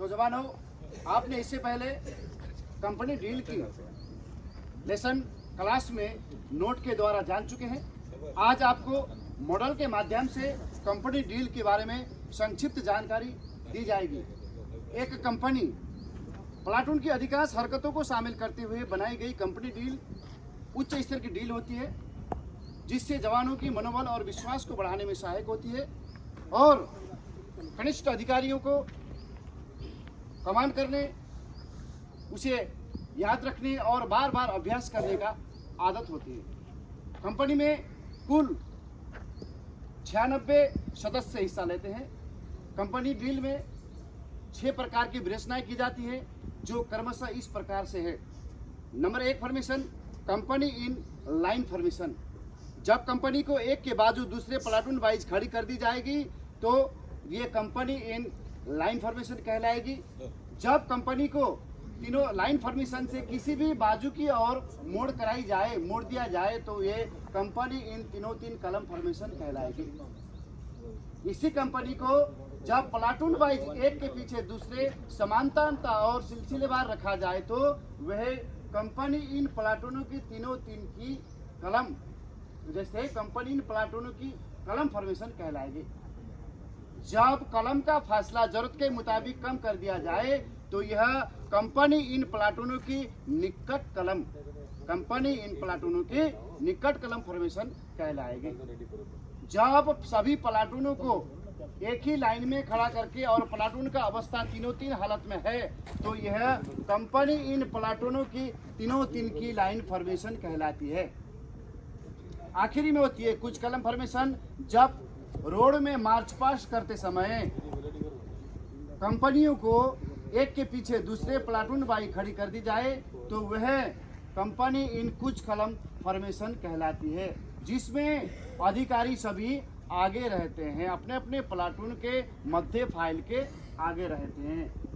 तो जवानों, आपने इससे पहले कंपनी डील की लेसन क्लास में नोट के द्वारा जान चुके हैं। आज आपको मॉडल के माध्यम से कंपनी डील के बारे में संक्षिप्त जानकारी दी जाएगी। एक कंपनी प्लाटून की अधिकांश हरकतों को शामिल करते हुए बनाई गई कंपनी डील उच्च स्तर की डील होती है, जिससे जवानों की मनोबल और विश्वास को बढ़ाने में सहायक होती है और कनिष्ठ अधिकारियों को कमांड करने, उसे याद रखने और बार बार अभ्यास करने का आदत होती है। कंपनी में कुल 96 सदस्य हिस्सा लेते हैं। कंपनी डील में 6 प्रकार की विवेचनाएं की जाती है, जो क्रमशः इस प्रकार से है। Number 1 formation, company in line formation. जब कंपनी को एक के बाजू दूसरे प्लाटून वाइज खड़ी कर दी जाएगी तो ये कंपनी इन लाइन फॉर्मेशन कहलाएगी। जब कंपनी को तीनों लाइन फॉर्मेशन से किसी भी बाजू की ओर मोड़ दिया जाए तो ये कंपनी इन तीन कलम फॉर्मेशन कहलाएगी। इसी कंपनी को जब प्लाटून वाइज एक के पीछे दूसरे समांतरता और सिलसिलेवार रखा जाए तो वह कंपनी इन प्लाटूनों की तीन की कलम, जैसे कंपनी इन प्लाटूनों की कलम फॉर्मेशन कहलाएगी। जब कलम का फासला जरूरत के मुताबिक कम कर दिया जाए तो यह कंपनी इन प्लाटूनों की निकट कलम फॉर्मेशन कहलाएगी। जब सभी प्लाटूनों को एक ही लाइन में खड़ा करके और प्लाटून का अवस्था तीन हालत में है तो यह कंपनी इन प्लाटूनों की तीन की लाइन फॉर्मेशन कहलाती है। आखिरी में होती है कुछ कलम फॉर्मेशन। जब रोड में मार्च पास्ट करते समय कंपनियों को एक के पीछे दूसरे प्लाटून वाइज खड़ी कर दी जाए तो वह कंपनी इन कुछ कलम फॉर्मेशन कहलाती है, जिसमें अधिकारी सभी आगे रहते हैं, अपने अपने प्लाटून के मध्य फाइल के आगे रहते हैं।